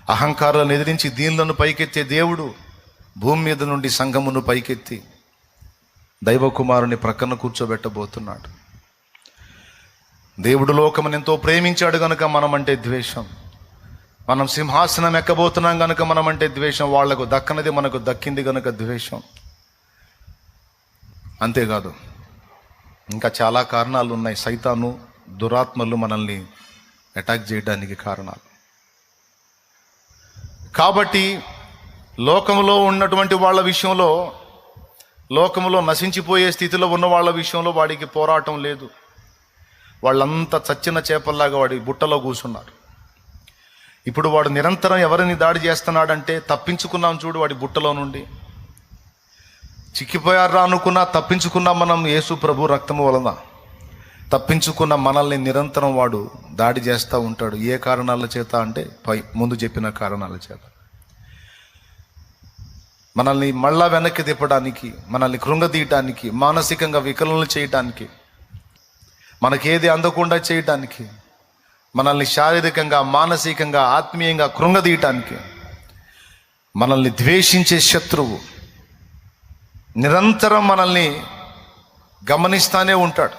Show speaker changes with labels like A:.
A: అహంకారాలను ఎదిరించి దీనులను పైకెత్తే దేవుడు భూమి మీద నుండి సంఘమును పైకెత్తి దైవ కుమారుని ప్రక్కన కూర్చోబెట్టబోతున్నాడు. దేవుడు లోకమును ఎంతో ప్రేమించాడు గనుక మనమంటే ద్వేషం. మనం సింహాసనం ఎక్కబోతున్నాం గనుక మనమంటే ద్వేషం. వాళ్లకు దక్కనది మనకు దక్కింది గనుక ద్వేషం. అంతేకాదు, ఇంకా చాలా కారణాలు ఉన్నాయి. సైతాను, దురాత్మలు మనల్ని అటాక్ చేయడానికి కారణాలు. కాబట్టి లోకంలో ఉన్నటువంటి వాళ్ళ విషయంలో, లోకంలో నశించిపోయే స్థితిలో ఉన్న వాళ్ళ విషయంలో వాడికి పోరాటం లేదు. వాళ్ళంతా చచ్చిన చేపల్లాగా వాడి బుట్టలో కూర్చున్నారు. ఇప్పుడు వాడు నిరంతరం ఎవరిని దాడి చేస్తున్నాడంటే, తప్పించుకున్నాం చూడు వాడి బుట్టలో నుండి. చిక్కిపోయారా అనుకున్నా తప్పించుకున్నాం మనం యేసు ప్రభు రక్తము వలన. తప్పించుకున్న మనల్ని నిరంతరం వాడు దాడి చేస్తూ ఉంటాడు. ఏ కారణాల చేత అంటే ముందు చెప్పిన కారణాల చేత. మనల్ని మళ్ళా వెనక్కి తిప్పడానికి, మనల్ని కృంగదీయటానికి, మానసికంగా వికలనలు చేయటానికి, మనకేది అందకుండా చేయటానికి, మనల్ని శారీరకంగా, మానసికంగా, ఆత్మీయంగా కృంగదీయటానికి, మనల్ని ద్వేషించే శత్రువు నిరంతరం మనల్ని గమనిస్తానే ఉంటాడు.